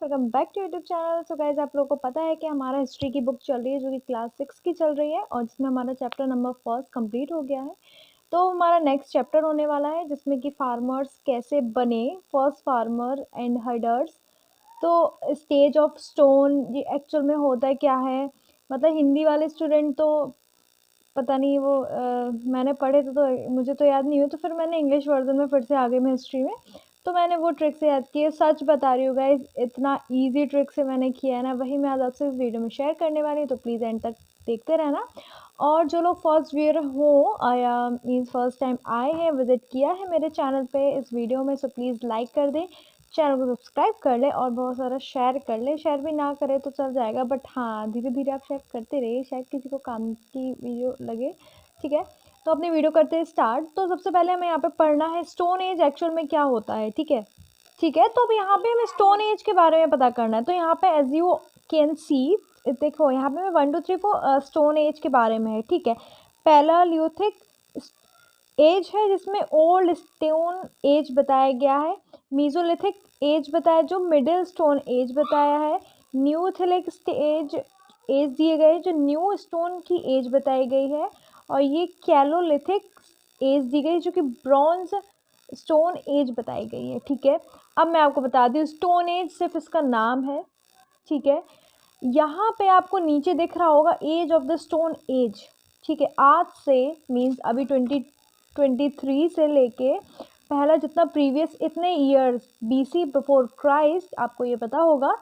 Welcome back to YouTube channel. So guys, आप लोगों को पता है कि हमारा हिस्ट्री की बुक चल रही है जो कि क्लास 6 की चल रही है और जिसमें हमारा चैप्टर नंबर फर्स्ट कंप्लीट हो गया है। तो हमारा नेक्स्ट चैप्टर होने वाला है जिसमें कि फार्मर्स कैसे बने, फर्स्ट फार्मर एंड हर्डर्स। तो स्टेज ऑफ स्टोन ये एक्चुअल में होता है क्या है, मतलब हिंदी वाले स्टूडेंट तो पता नहीं वो मैंने पढ़े थे तो मुझे तो याद नहीं हुई, तो फिर मैंने इंग्लिश वर्जन में फिर से आ गई मैं हिस्ट्री में, तो मैंने वो ट्रिक से याद की है। सच बता रही हूँ गाइस, इतना इजी ट्रिक से मैंने किया है ना, वही मैं आज आपसे इस वीडियो में शेयर करने वाली हूँ, तो प्लीज़ एंड तक देखते रहना। और जो लोग फर्स्ट व्यूअर हो या मीन्स फर्स्ट टाइम आए हैं, विजिट किया है मेरे चैनल पे इस वीडियो में, सो प्लीज़ लाइक कर दें, चैनल को सब्सक्राइब कर ले और बहुत सारा शेयर कर ले। शेयर भी ना करे तो चल जाएगा, बट हाँ धीरे धीरे आप शेयर करते रहिए, शायद किसी को काम की वीडियो लगे। ठीक है, तो अपनी वीडियो करते हैं स्टार्ट। तो सबसे पहले हमें यहाँ पे पढ़ना है स्टोन एज एक्चुअल में क्या होता है। ठीक है, ठीक है, तो अब यहाँ पे हमें स्टोन एज के बारे में पता करना है। तो यहाँ पे एज यू कैन सी, देखो यहाँ पे मैं 1 2 3 4 स्टोन एज के बारे में है। ठीक है, पैलेलिथिक एज है जिसमें ओल्ड स्टोन एज बताया गया है, मीजोलिथिक एज बताया, जो मिडिल स्टोन एज बताया है, न्यूलिथिक एज दिए गए जो न्यू स्टोन की एज बताई गई है, और ये कैलोलिथिक एज दी गई जो कि ब्रॉन्ज स्टोन एज बताई गई है। ठीक है, अब मैं आपको बता दूँ स्टोन एज सिर्फ इसका नाम है। ठीक है, यहाँ पे आपको नीचे दिख रहा होगा age of the stone age. ठीक है, आज से मीन्स अभी 2023 से लेके पहला जितना प्रीवियस इतने ईयर्स BC बिफोर क्राइस्ट, आपको ये पता होगा,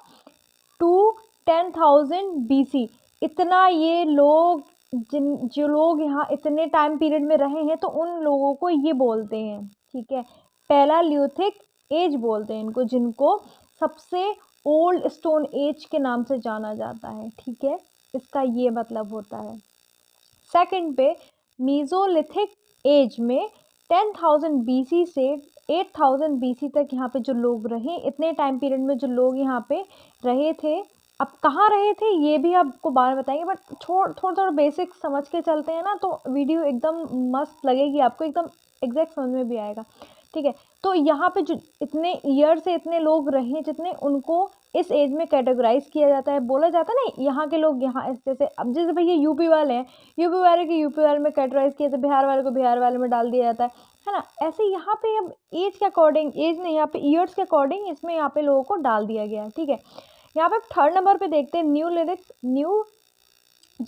टू 10,000 BC, इतना ये लोग जो लोग यहाँ इतने टाइम पीरियड में रहे हैं तो उन लोगों को ये बोलते हैं। ठीक है, पैलेलिथिक एज बोलते हैं इनको, जिनको सबसे ओल्ड स्टोन एज के नाम से जाना जाता है। ठीक है, इसका ये मतलब होता है। सेकंड पे मीजोलिथिक एज में 10,000 BC से 8,000 BC तक यहाँ पे जो लोग रहे, इतने टाइम पीरियड में जो लोग यहाँ पे रहे थे, अब कहाँ रहे थे ये भी आपको बाद में बताएंगे, बट थोड़ा बेसिक समझ के चलते हैं ना तो वीडियो एकदम मस्त लगेगी आपको, एकदम एग्जैक्ट समझ में भी आएगा। ठीक है, तो यहाँ पे जो इतने ईयर से इतने लोग रहे जितने, उनको इस एज में कैटेगराइज किया जाता है। बोला जाता है ना यहाँ के लोग यहाँ जैसे, अब जैसे भैया यूपी वाले हैं, यूपी वाले के यूपी वाले में कैटेगराइज किया जाता है, बिहार वाले को बिहार वाले में डाल दिया जाता है ना। ऐसे यहाँ पे अब एज के अकॉर्डिंग, एज नहीं यहाँ पे ईयर्स के अकॉर्डिंग इसमें यहाँ पे लोगों को डाल दिया गया है। ठीक है, यहाँ पे थर्ड नंबर पे देखते हैं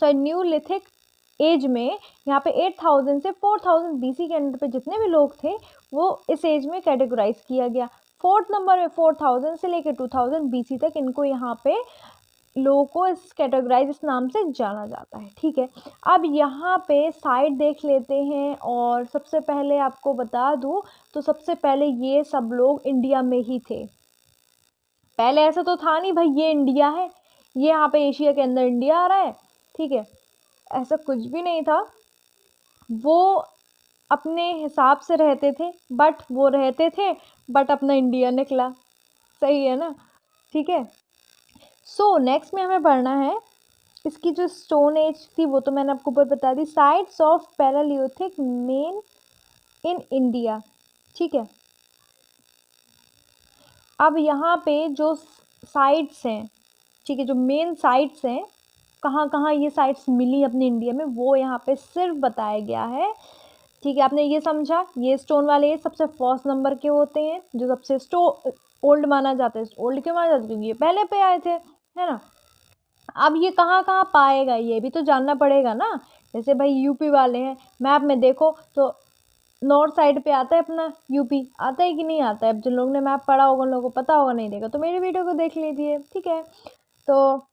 न्यूलिथिक एज में यहाँ पे 8,000 से 4,000 BC के अंदर पे जितने भी लोग थे वो इस एज में कैटेगराइज किया गया। फोर्थ नंबर में 4,000 से लेकर 2,000 BC तक इनको यहाँ पे लोगों को इस कैटेगराइज इस नाम से जाना जाता है। ठीक है, अब यहाँ पे साइड देख लेते हैं, और सबसे पहले आपको बता दूँ तो सबसे पहले ये सब लोग इंडिया में ही थे। पहले ऐसा तो था नहीं भाई ये इंडिया है, ये यहाँ पे एशिया के अंदर इंडिया आ रहा है। ठीक है, ऐसा कुछ भी नहीं था, वो अपने हिसाब से रहते थे, बट अपना इंडिया निकला। सही है ना। ठीक है, सो नेक्स्ट में हमें पढ़ना है इसकी जो स्टोन एज थी वो तो मैंने आपको ऊपर बता दी, sites of palaeolithic men in India. ठीक है, अब यहाँ पे जो साइट्स हैं, ठीक है, जो मेन साइट्स हैं, कहाँ कहाँ ये साइट्स मिली अपने इंडिया में, वो यहाँ पे सिर्फ बताया गया है। ठीक है, आपने ये समझा, ये स्टोन वाले सबसे फर्स्ट नंबर के होते हैं जो सबसे ओल्ड माना जाता है। ओल्ड क्यों माना जाता है? क्योंकि ये पहले पे आए थे, है ना। अब ये कहाँ कहाँ पाएगा ये भी तो जानना पड़ेगा ना। जैसे भाई यूपी वाले हैं, मैप में देखो तो नॉर्थ साइड पे आता है अपना यूपी, आता है कि नहीं आता है? अब जिन लोगों ने मैप पढ़ा होगा उन लोगों को पता होगा, नहीं देखा तो मेरी वीडियो को देख लीजिए। ठीक है, तो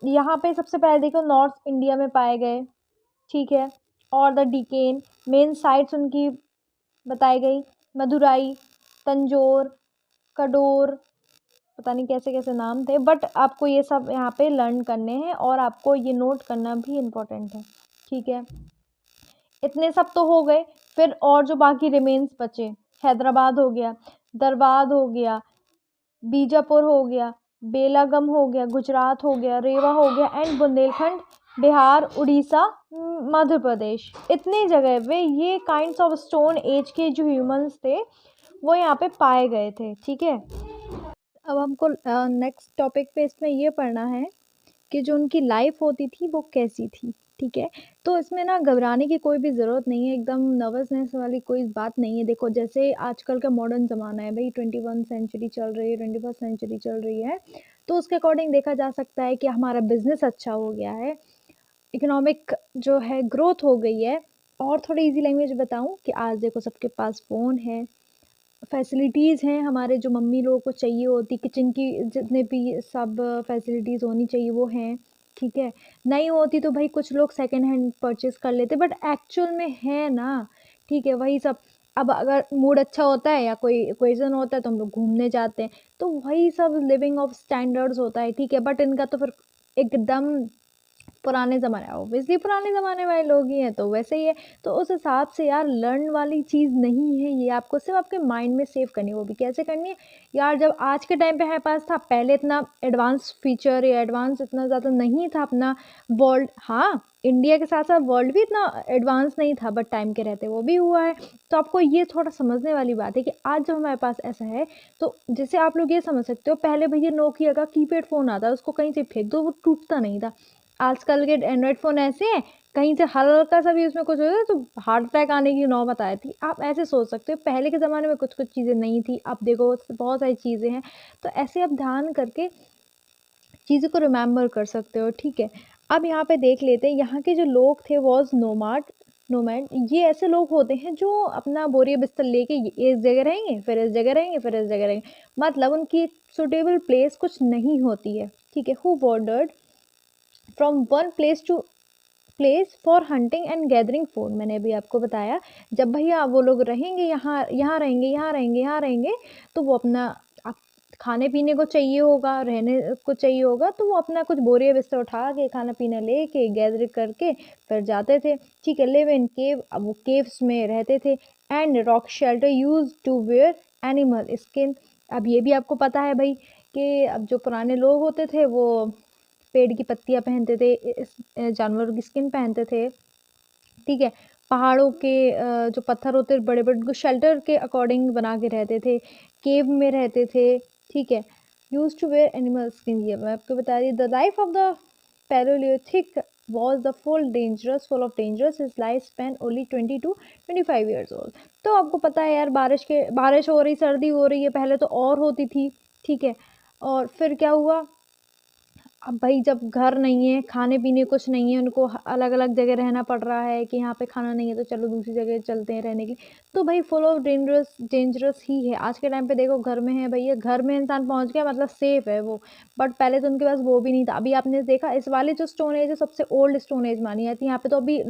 यहाँ पे सबसे पहले देखो नॉर्थ इंडिया में पाए गए। ठीक है, और द डिकेन मेन साइट्स उनकी बताई गई, मदुराई, तंजौर, कडोर, पता नहीं कैसे कैसे नाम थे, बट आपको ये सब यहाँ पे लर्न करने हैं और आपको ये नोट करना भी इम्पोर्टेंट है। ठीक है, इतने सब तो हो गए, फिर और जो बाकी रिमेन्स बचे, हैदराबाद हो गया, धरवाद हो गया, बीजापुर हो गया, बेलागम हो गया, गुजरात हो गया, रेवा हो गया, एंड बुंदेलखंड, बिहार, उड़ीसा, मध्य प्रदेश, इतनी जगह पे ये काइंड्स ऑफ स्टोन एज के जो ह्यूमंस थे वो यहाँ पे पाए गए थे। ठीक है, अब हमको नेक्स्ट टॉपिक पे इसमें ये पढ़ना है कि जो उनकी लाइफ होती थी वो कैसी थी, ठीक है? तो इसमें ना घबराने की कोई भी ज़रूरत नहीं है, एकदम नर्वसनेस वाली कोई बात नहीं है। देखो जैसे आजकल का मॉडर्न ज़माना है भई, 21 सेंचुरी चल रही है, 21st सेंचुरी चल रही है, तो उसके अकॉर्डिंग देखा जा सकता है कि हमारा बिज़नेस अच्छा हो गया है, इकोनॉमिक जो है ग्रोथ हो गई है। और थोड़ी ईज़ी लैंग्वेज बताऊँ कि आज देखो सबके पास फ़ोन है, फैसिलिटीज़ हैं हमारे जो मम्मी लोगों को चाहिए होती, किचन की जितने भी सब फैसिलिटीज़ होनी चाहिए वो हैं, ठीक है? नहीं होती तो भाई कुछ लोग सेकंड हैंड परचेज़ कर लेते, बट एक्चुअल में है ना, ठीक है? वही सब। अब अगर मूड अच्छा होता है या कोई ओकेज़न होता है तो हम लोग घूमने जाते हैं, तो वही सब लिविंग ऑफ स्टैंडर्ड्स होता है, ठीक है? बट इनका तो फिर एकदम पुराने ज़माने, ऑब्वियसली पुराने ज़माने वाले लोग ही हैं, तो वैसे ही है। तो उस हिसाब से यार लर्न वाली चीज़ नहीं है ये, आपको सिर्फ़ आपके माइंड में सेव करनी है। वो भी कैसे करनी है? यार जब आज के टाइम पे हमारे पास था, पहले इतना एडवांस फीचर या एडवांस इतना ज़्यादा नहीं था अपना वर्ल्ड, हाँ, इंडिया के साथ-साथ वर्ल्ड भी इतना एडवांस नहीं था, बट टाइम के रहते वो भी हुआ है। तो आपको ये थोड़ा समझने वाली बात है कि आज जब हमारे पास ऐसा है, तो जैसे आप लोग ये समझ सकते हो, पहले भैया नोकिया का कीपैड फ़ोन आता, उसको कहीं से फेंक दो, वो टूटता नहीं था। आजकल के एंड्रॉइड फ़ोन ऐसे हैं, कहीं से हल्का-सा भी उसमें कुछ हो जाए तो हार्ट अटैक आने की नौबत आ जाती है। आप ऐसे सोच सकते हो, पहले के ज़माने में कुछ-कुछ चीज़ें नहीं थी, अब देखो बहुत सारी चीज़ें हैं। तो ऐसे आप ध्यान करके चीज़ों को रिमेंबर कर सकते हो, ठीक है? अब यहाँ पे देख लेते हैं, यहाँ के जो लोग थे वॉज़ नोमैड, ये ऐसे लोग होते हैं जो अपना बोरिया बिस्तर लेके इस जगह रहेंगे, फिर इस जगह रहेंगे, फिर इस जगह रहेंगे। मतलब उनकी सूटेबल प्लेस कुछ नहीं होती है, ठीक है? Who wandered from one place to place for hunting and gathering food, मैंने अभी आपको बताया। जब भैया वो लोग रहेंगे यहाँ यहाँ रहेंगे, यहाँ रहेंगे, यहाँ रहेंगे, तो वो अपना आप खाने पीने को चाहिए होगा, रहने को चाहिए होगा, तो वो अपना कुछ बोरिया बिस्तर उठा के खाना पीना लेके गैदर करके फिर जाते थे, ठीक है? लिव इन केव, अब वो केव्स में रहते थे। And rock shelter use to wear animal skin. अब ये भी आपको पता है भाई कि अब जो पुराने लोग होते थे वो पेड़ की पत्तियाँ पहनते थे, इस जानवरों की स्किन पहनते थे, ठीक है? पहाड़ों के जो पत्थर होते थे बड़े-बड़े, उनको शेल्टर के अकॉर्डिंग बना के रहते थे, केव में रहते थे, ठीक है? Used to wear animal skin, ये मैं आपको बता रही। The life of the palaeolithic was the full of dangerous, his life span only 20 to 25 years old। तो आपको पता है यार, बारिश हो रही, सर्दी हो रही है, पहले तो और होती थी, ठीक है? और फिर क्या हुआ? अब भाई जब घर नहीं है, खाने-पीने कुछ नहीं है, उनको अलग-अलग जगह रहना पड़ रहा है कि यहाँ पे खाना नहीं है तो चलो दूसरी जगह चलते हैं रहने के लिए। तो भाई फुल ऑफ डेंजरस ही है। आज के टाइम पे देखो घर में है भैया, घर में इंसान पहुँच गया मतलब सेफ है वो। बट पहले तो उनके पास वो भी नहीं था। अभी आपने देखा इस वाली जो स्टोन एज है सबसे ओल्ड स्टोन एज मानी जाती है। यहाँ पे तो अभी इन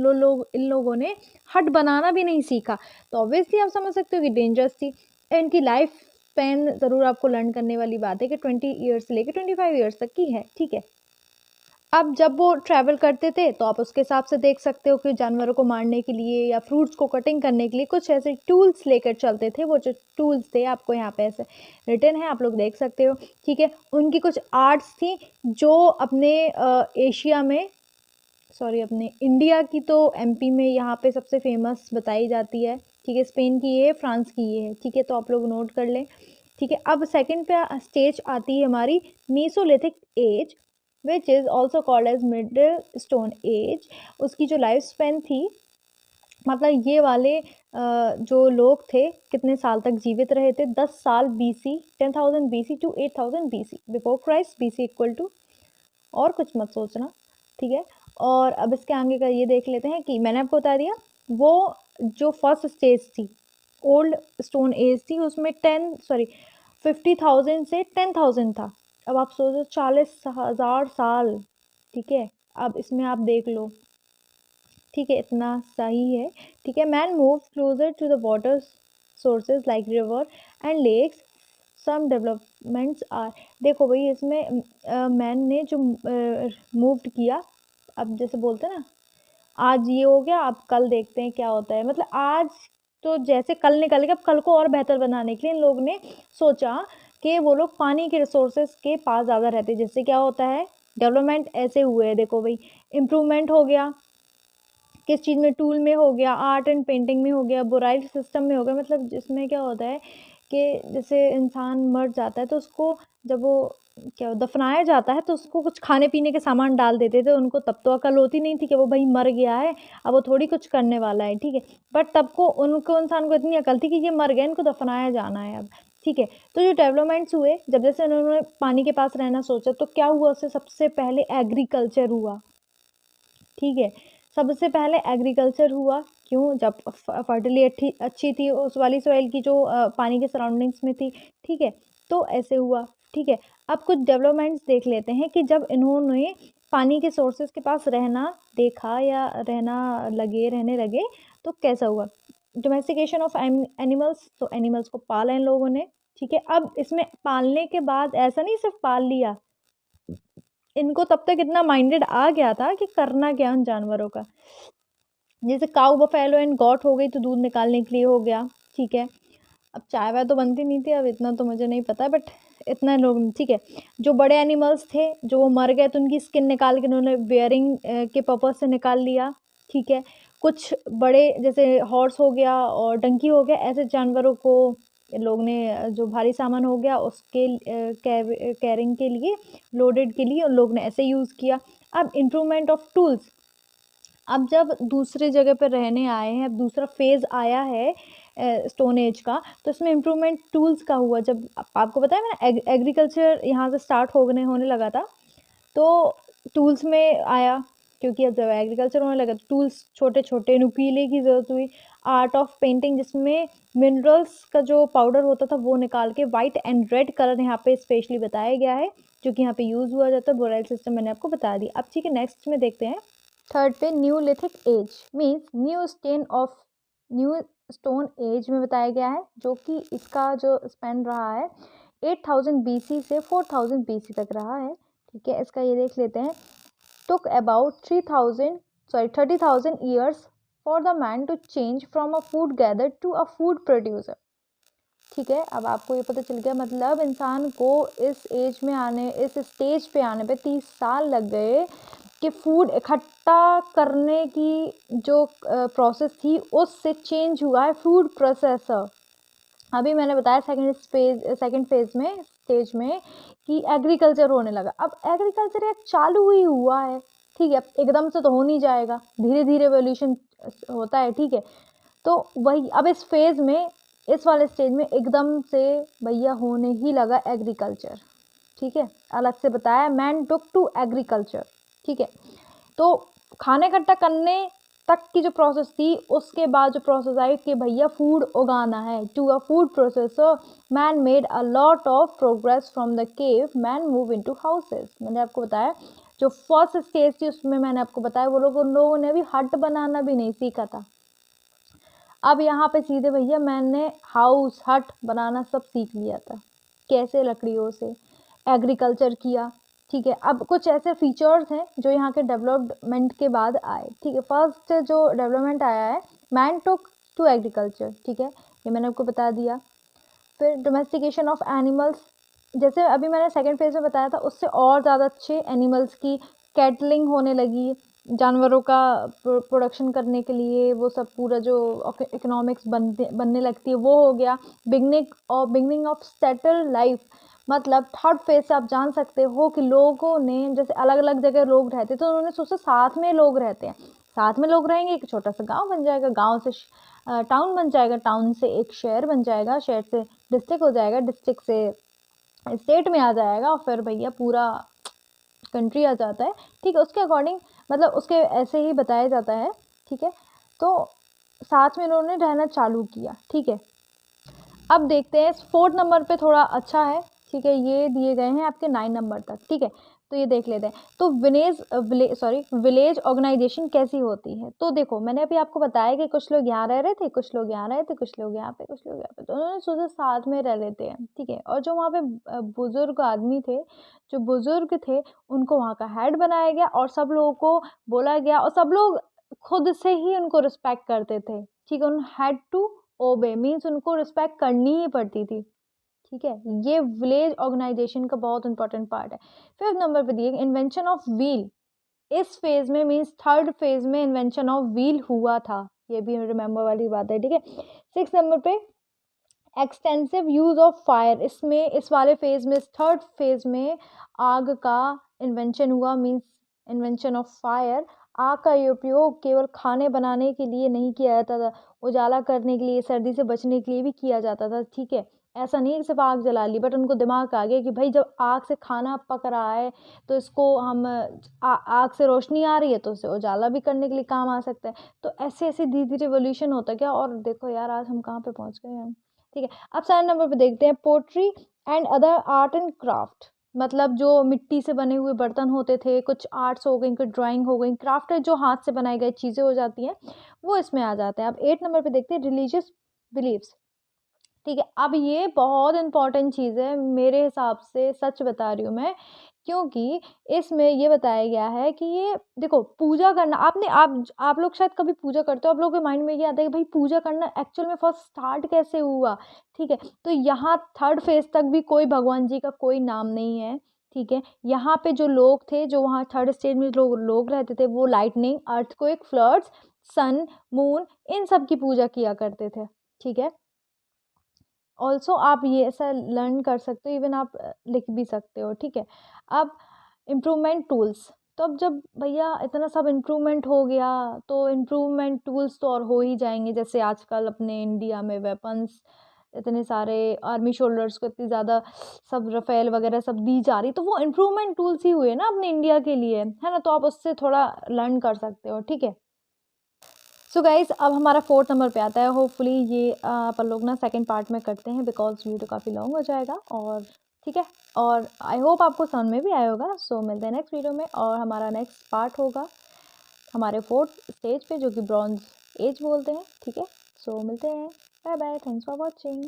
लोगों ने हट बनाना भी नहीं सीखा। तो ऑब्वियसली आप समझ सकते हो कि डेंजरस थी। इनकी लाइफ स्पैन ज़रूर आपको लर्न करने वाली बात है कि 20 ईयर्स से लेके 25 ईयर्स तक की है, ठीक है? अब जब वो ट्रैवल करते थे तो आप उसके हिसाब से देख सकते हो कि जानवरों को मारने के लिए या फ्रूट्स को कटिंग करने के लिए कुछ ऐसे टूल्स लेकर चलते थे। वो जो टूल्स थे आपको यहाँ पे ऐसे रिटन है, आप लोग देख सकते हो, ठीक है? उनकी कुछ आर्ट्स थी जो अपने एशिया में, सॉरी अपने इंडिया की तो एमपी में यहाँ पे सबसे फेमस बताई जाती है, ठीक है? स्पेन की ये है, फ्रांस की ये है, ठीक है? तो आप लोग नोट कर लें, ठीक है? अब सेकंड पे स्टेज आती है हमारी Mesolithic age, which is also called as middle stone age. उसकी जो लाइफ स्पेन थी, मतलब ये वाले जो लोग थे कितने साल तक जीवित रहे थे? 10 साल BC, 10,000 BC to 8,000 BC before Christ, BC equal to, और कुछ मत सोचना, ठीक है? और अब इसके आगे का ये देख लेते हैं कि मैंने आपको बता दिया वो जो फर्स्ट स्टेज थी, ओल्ड स्टोन एज थी, उसमें 50,000 से 10,000 था। अब आप सोचो 40,000 साल, ठीक है? अब इसमें आप देख लो, ठीक है? इतना सही है, ठीक है? Man move closer to the water sources like river and lakes, some developments are. देखो भाई इसमें मैन ने जो मूव्ड किया, अब जैसे बोलते हैं ना, आज ये हो गया, अब कल देखते हैं क्या होता है। मतलब आज तो जैसे कल निकल गया, अब कल को और बेहतर बनाने के लिए इन लोग ने सोचा कि वो लोग पानी के रिसोर्सेज के पास ज़्यादा रहते, जिससे क्या होता है, डेवलपमेंट ऐसे हुए हैं। देखो भाई, इम्प्रूवमेंट हो गया किस चीज़ में, टूल में हो गया, आर्ट एंड पेंटिंग में हो गया, बोराइल सिस्टम में हो गया। मतलब जिसमें क्या होता है कि जैसे इंसान मर जाता है तो उसको जब वो क्या दफनाया जाता है तो उसको कुछ खाने पीने के सामान डाल देते थे। उनको तब तो अकल होती नहीं थी कि वो भाई मर गया है, अब वो थोड़ी कुछ करने वाला है, ठीक है। बट तब को उनको इंसान को इतनी अकल थी कि ये मर गए, इनको दफनाया जाना है अब, ठीक है। तो जो डेवलपमेंट्स हुए, जब जैसे उन्होंने पानी के पास रहना सोचा तो क्या हुआ, उससे सबसे पहले एग्रीकल्चर हुआ, ठीक है। सबसे पहले एग्रीकल्चर हुआ, क्यों? जब फर्टिलिटी अच्छी थी उस वाली सॉइल की जो पानी के सराउंडिंग्स में थी, ठीक है। तो ऐसे हुआ, ठीक है। अब कुछ डेवलपमेंट्स देख लेते हैं कि जब इन्होंने पानी के सोर्सेज के पास रहना देखा या रहने लगे तो कैसा हुआ। डोमेस्टिकेशन ऑफ एनिमल्स, तो एनिमल्स को पाला इन लोगों ने, ठीक है। अब इसमें पालने के बाद ऐसा नहीं सिर्फ पाल लिया, इनको तब तक इतना माइंडेड आ गया था कि करना क्या उन जानवरों का। जैसे काऊ बफेलो एंड गॉट हो गई तो दूध निकालने के लिए हो गया, ठीक है। अब चाय वाय तो बनती नहीं थी, अब इतना तो मुझे नहीं पता, बट इतना लोग, ठीक है। जो बड़े एनिमल्स थे जो वो मर गए तो उनकी स्किन निकाल के उन्होंने वेयरिंग के पर्पज से निकाल लिया, ठीक है। कुछ बड़े जैसे हॉर्स हो गया और डंकी हो गया, ऐसे जानवरों को लोग ने जो भारी सामान हो गया उसके कैरिंग के लिए, लोडेड के लिए उन लोग ने ऐसे यूज़ किया। अब इम्प्रूवमेंट ऑफ टूल्स, अब जब दूसरी जगह पर रहने आए हैं, अब दूसरा फेज़ आया है स्टोन एज का, तो इसमें इम्प्रूवमेंट टूल्स का हुआ। जब आपको पता है मैंने एग्रीकल्चर यहाँ से स्टार्ट होने लगा था तो टूल्स में आया, क्योंकि अब जब एग्रीकल्चर होने लगा तो टूल्स छोटे छोटे नुकीले की ज़रूरत हुई। आर्ट ऑफ पेंटिंग, जिसमें मिनरल्स का जो पाउडर होता था वो निकाल के वाइट एंड रेड कलर यहाँ पे स्पेशली बताया गया है, जो कि यहाँ पे यूज़ हुआ जाता है। बोराइल सिस्टम मैंने आपको बता दिया। अब ठीक है, नेक्स्ट में देखते हैं थर्ड पे neolithic age means new stone age में बताया गया है, जो कि इसका जो स्पेन रहा है 8000 BC से 4000 BC तक रहा है, ठीक है। इसका ये देख लेते हैं, took about 30,000 years for the man to change from a food gatherer to a food producer, ठीक है। अब आपको ये पता चल गया, मतलब इंसान को इस स्टेज पे आने पे 30 साल लग गए कि फूड इकट्ठा करने की जो प्रोसेस थी उससे चेंज हुआ है फूड प्रोसेसर। अभी मैंने बताया सेकंड स्टेज में कि एग्रीकल्चर होने लगा। अब एग्रीकल्चर एक चालू ही हुआ है, ठीक है। एकदम से तो हो नहीं जाएगा, धीरे धीरे एवोल्यूशन होता है, ठीक है। तो वही अब इस वाले स्टेज में एकदम से भैया होने ही लगा एग्रीकल्चर, ठीक है। अलग से बताया, मैन टुक टू एग्रीकल्चर, ठीक है। तो खाने इकट्ठा करने तक की जो प्रोसेस थी, उसके बाद जो प्रोसेस आई कि भैया फूड उगाना है, to a food processor man made a lot of progress from the cave man move into houses. मैंने आपको बताया जो फर्स्ट स्टेज थी उसमें मैंने आपको बताया उन लोगों ने अभी हट बनाना भी नहीं सीखा था। अब यहाँ पे सीधे भैया मैंने हाउस हट बनाना सब सीख लिया था, कैसे लकड़ियों से एग्रीकल्चर किया, ठीक है। अब कुछ ऐसे फीचर्स हैं जो यहाँ के डेवलपमेंट के बाद आए, ठीक है। फर्स्ट जो डेवलपमेंट आया है, मैन टुक टू एग्रीकल्चर, ठीक है, ये मैंने आपको बता दिया। फिर डोमेस्टिकेशन ऑफ एनिमल्स, जैसे अभी मैंने सेकेंड फेज में बताया था उससे और ज़्यादा अच्छे एनिमल्स की कैटलिंग होने लगी, जानवरों का प्रोडक्शन करने के लिए, वो सब पूरा जो इकोनॉमिक्स बनने लगती है वो हो गया। बिगनिंग ऑफ सेटल लाइफ, मतलब थर्ड फेज से आप जान सकते हो कि लोगों ने जैसे अलग अलग जगह लोग रहते तो उन्होंने सोचा साथ में लोग रहते हैं, साथ में लोग रहेंगे, एक छोटा सा गांव बन जाएगा, गांव से टाउन बन जाएगा, टाउन से एक शहर बन जाएगा, शहर से डिस्ट्रिक्ट हो जाएगा, डिस्ट्रिक्ट से स्टेट में आ जाएगा और फिर भैया पूरा कंट्री आ जाता है, ठीक है। उसके अकॉर्डिंग मतलब उसके ऐसे ही बताया जाता है, ठीक है। तो साथ में उन्होंने रहना चालू किया, ठीक है। अब देखते हैं फोर्थ नंबर पे थोड़ा अच्छा है, ठीक है। ये दिए गए हैं आपके 9 नंबर तक, ठीक है। तो ये देख लेते हैं, तो विलेज ऑर्गेनाइजेशन कैसी होती है। तो देखो मैंने अभी आपको बताया कि कुछ लोग यहाँ रह रहे थे, कुछ लोग यहाँ रहे थे, कुछ लोग यहाँ पे, कुछ लोग यहाँ पे, तो उन्होंने सोचा साथ में रह लेते हैं, ठीक है। और जो वहाँ पे बुजुर्ग आदमी थे, जो बुजुर्ग थे, उनको वहाँ का हेड बनाया गया और सब लोगों को बोला गया और सब लोग खुद से ही उनको रिस्पेक्ट करते थे, ठीक है। उन हैड टू ओबे मीन्स उनको रिस्पेक्ट करनी ही पड़ती थी, ठीक है। ये विलेज ऑर्गेनाइजेशन का बहुत इंपॉर्टेंट पार्ट है। फिफ्थ नंबर पे दिए इन्वेंशन ऑफ व्हील, इस फेज में मीन्स थर्ड फेज में इन्वेंशन ऑफ व्हील हुआ था, ये भी रिमेंबर वाली बात है, ठीक है। सिक्स नंबर पे एक्सटेंसिव यूज़ ऑफ फायर, इसमें इस वाले फेज़ में, इस थर्ड फेज़ में आग का इन्वेंशन हुआ, मीन्स इन्वेंशन ऑफ फायर। आग का ये उपयोग केवल खाने बनाने के लिए नहीं किया जाता था, उजाला करने के लिए, सर्दी से बचने के लिए भी किया जाता था, ठीक है। ऐसा नहीं है कि सिर्फ आग जला ली, बट उनको दिमाग आ गया कि भाई जब आग से खाना पक रहा है तो इसको हम आग से रोशनी आ रही है तो उसे उजाला भी करने के लिए काम आ सकता है। तो ऐसे ऐसे धीरे धीरे रिवोल्यूशन होता गया, और देखो यार आज हम कहाँ पे पहुँच गए हैं, ठीक है। अब 7 नंबर पे देखते हैं, pottery and other art and craft, मतलब जो मिट्टी से बने हुए बर्तन होते थे, कुछ आर्ट्स हो गई, कुछ ड्राइंग हो गई, क्राफ्ट जो हाथ से बनाई गई चीज़ें हो जाती हैं, वो इसमें आ जाते हैं। अब 8 नंबर पे देखते हैं, रिलीजियस बिलीव्स, ठीक है। अब ये बहुत इंपॉर्टेंट चीज़ है मेरे हिसाब से, सच बता रही हूँ मैं, क्योंकि इसमें ये बताया गया है कि ये देखो, पूजा करना, आप लोग शायद कभी पूजा करते हो, आप लोगों के माइंड में ये आता है कि भाई पूजा करना एक्चुअल में फर्स्ट स्टार्ट कैसे हुआ, ठीक है। तो यहाँ थर्ड फेज तक भी कोई भगवान जी का कोई नाम नहीं है, ठीक है। यहाँ पे जो लोग थे, जो वहाँ थर्ड स्टेज में लोग रहते थे, वो लाइटनिंग, अर्थक्वेक, फ्लड्स, सन, मून, इन सब की पूजा किया करते थे, ठीक है। ऑल्सो आप ये ऐसा लर्न कर सकते हो, इवन आप लिख भी सकते हो, ठीक है। अब इम्प्रूवमेंट टूल्स, तो अब जब भैया इतना सब इम्प्रूवमेंट हो गया तो इम्प्रूवमेंट टूल्स तो और हो ही जाएंगे, जैसे आजकल अपने इंडिया में वेपन्स इतने सारे, आर्मी शोल्डर्स को इतनी ज़्यादा सब रफेल वगैरह सब दी जा रही, तो वो इम्प्रूवमेंट टूल्स ही हुए ना अपने इंडिया के लिए, है ना। तो आप उससे थोड़ा लर्न कर सकते हो, ठीक है। सो गाइस अब हमारा 4th नंबर पे आता है, होपफुली ये अपन लोग ना सेकंड पार्ट में करते हैं, बिकॉज वीडियो काफ़ी लॉन्ग हो जाएगा, और ठीक है, और आई होप आपको समझ में भी आया होगा। सो मिलते हैं नेक्स्ट वीडियो में, और हमारा नेक्स्ट पार्ट होगा हमारे 4th स्टेज पे, जो कि ब्रॉन्ज एज बोलते हैं, ठीक है। सो मिलते हैं, bye bye, thanks for watching.